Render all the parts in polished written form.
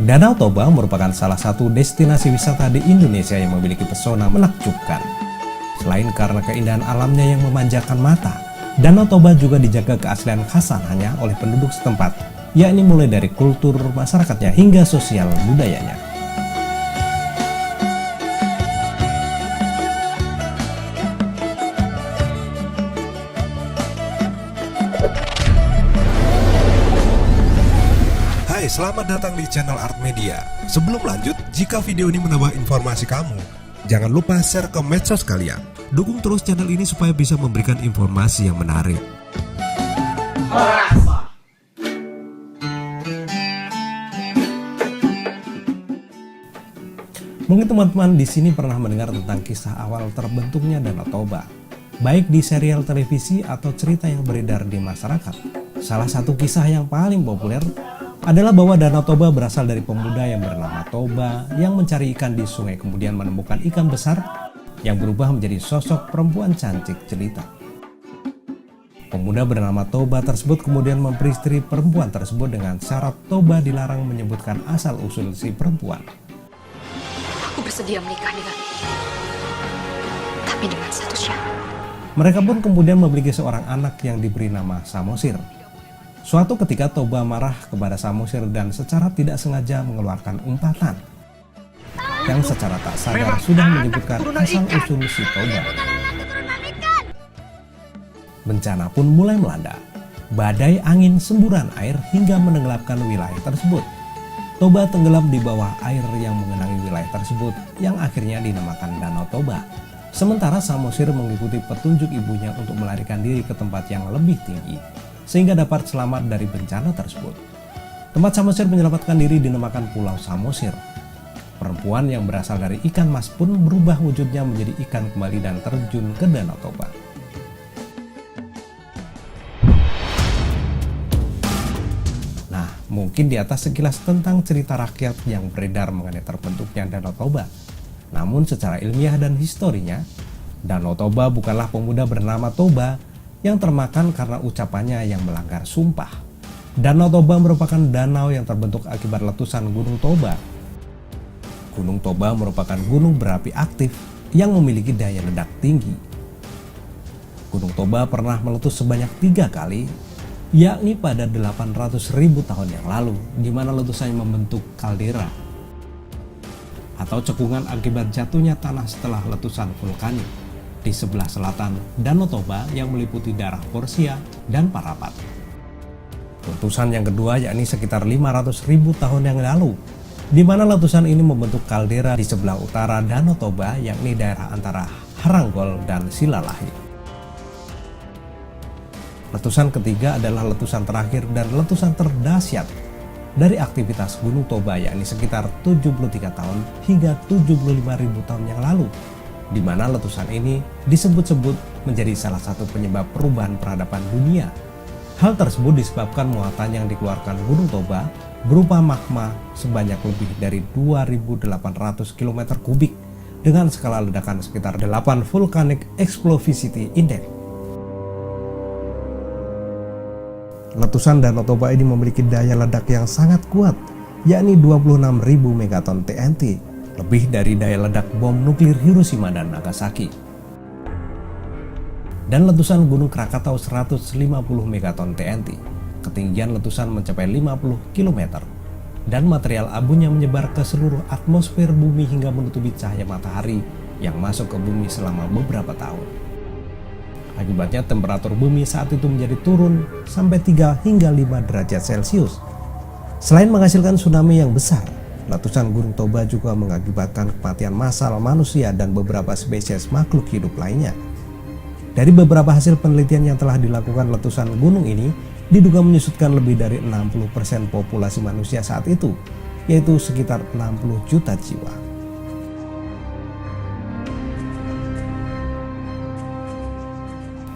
Danau Toba merupakan salah satu destinasi wisata di Indonesia yang memiliki pesona menakjubkan. Selain karena keindahan alamnya yang memanjakan mata, Danau Toba juga dijaga keaslian khasananya oleh penduduk setempat, yakni mulai dari kultur masyarakatnya hingga sosial budayanya. Hai, selamat datang di channel Art Media. Sebelum lanjut, jika video ini menambah informasi kamu, jangan lupa share ke medsos kalian. Dukung terus channel ini supaya bisa memberikan informasi yang menarik. Mungkin teman-teman di sini pernah mendengar tentang kisah awal terbentuknya Danau Toba, baik di serial televisi atau cerita yang beredar di masyarakat. Salah satu kisah yang paling populer adalah bahwa Danau Toba berasal dari pemuda yang bernama Toba yang mencari ikan di sungai, kemudian menemukan ikan besar yang berubah menjadi sosok perempuan cantik jelita. Pemuda bernama Toba tersebut kemudian memperistri perempuan tersebut dengan syarat Toba dilarang menyebutkan asal-usul si perempuan. Aku bersedia menikah denganmu, tapi dengan satu syarat. Mereka pun kemudian memiliki seorang anak yang diberi nama Samosir. Suatu ketika Toba marah kepada Samosir dan secara tidak sengaja mengeluarkan umpatan yang secara tak sadar sudah menyebutkan asal-usul si Toba. Bencana pun mulai melanda. Badai angin semburan air hingga menenggelamkan wilayah tersebut. Toba tenggelam di bawah air yang mengenangi wilayah tersebut yang akhirnya dinamakan Danau Toba. Sementara Samosir mengikuti petunjuk ibunya untuk melarikan diri ke tempat yang lebih tinggi sehingga dapat selamat dari bencana tersebut. Tempat Samosir menyelamatkan diri dinamakan Pulau Samosir. Perempuan yang berasal dari ikan mas pun berubah wujudnya menjadi ikan kembali dan terjun ke Danau Toba. Nah, mungkin di atas sekilas tentang cerita rakyat yang beredar mengenai terbentuknya Danau Toba. Namun secara ilmiah dan historinya, Danau Toba bukanlah pemuda bernama Toba yang termakan karena ucapannya yang melanggar sumpah. Danau Toba merupakan danau yang terbentuk akibat letusan Gunung Toba. Gunung Toba merupakan gunung berapi aktif yang memiliki daya ledak tinggi. Gunung Toba pernah meletus sebanyak 3 kali, yakni pada 800.000 tahun yang lalu, di mana letusannya membentuk kaldera atau cekungan akibat jatuhnya tanah setelah letusan vulkanik. Di sebelah selatan Danau Toba yang meliputi daerah Porsia dan Parapat. Letusan yang kedua yakni sekitar 500.000 tahun yang lalu, di mana letusan ini membentuk kaldera di sebelah utara Danau Toba yakni daerah antara Haranggol dan Silalahi. Letusan ketiga adalah letusan terakhir dan letusan terdahsyat dari aktivitas Gunung Toba yakni sekitar 73 tahun hingga 75.000 tahun yang lalu, di mana letusan ini disebut-sebut menjadi salah satu penyebab perubahan peradaban dunia. Hal tersebut disebabkan muatan yang dikeluarkan Gunung Toba berupa magma sebanyak lebih dari 2.800 km kubik dengan skala ledakan sekitar 8 Volcanic Explosivity Index. Letusan Danau Toba ini memiliki daya ledak yang sangat kuat, yakni 26.000 megaton TNT, lebih dari daya ledak bom nuklir Hiroshima dan Nagasaki. Dan letusan Gunung Krakatau 150 megaton TNT, ketinggian letusan mencapai 50 km, dan material abunya menyebar ke seluruh atmosfer bumi hingga menutupi cahaya matahari yang masuk ke bumi selama beberapa tahun. Akibatnya temperatur bumi saat itu menjadi turun sampai 3 hingga 5 derajat Celcius. Selain menghasilkan tsunami yang besar, letusan Gunung Toba juga mengakibatkan kematian massal manusia dan beberapa spesies makhluk hidup lainnya. Dari beberapa hasil penelitian yang telah dilakukan letusan gunung ini, diduga menyusutkan lebih dari 60% populasi manusia saat itu, yaitu sekitar 60 juta jiwa.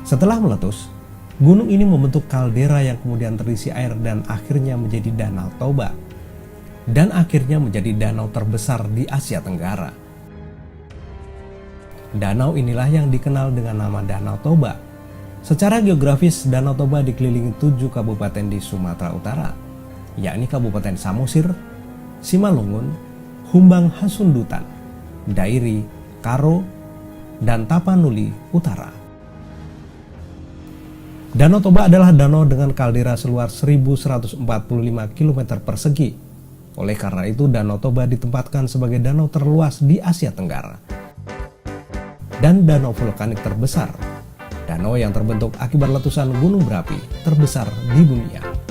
Setelah meletus, gunung ini membentuk kaldera yang kemudian terisi air dan akhirnya menjadi Danau Toba, dan akhirnya menjadi danau terbesar di Asia Tenggara. Danau inilah yang dikenal dengan nama Danau Toba. Secara geografis, Danau Toba dikelilingi 7 kabupaten di Sumatera Utara, yakni Kabupaten Samosir, Simalungun, Humbang Hasundutan, Dairi, Karo, dan Tapanuli Utara. Danau Toba adalah danau dengan kaldera seluas 1145 km persegi. Oleh karena itu, Danau Toba ditempatkan sebagai danau terluas di Asia Tenggara dan danau vulkanik terbesar. Danau yang terbentuk akibat letusan gunung berapi terbesar di dunia.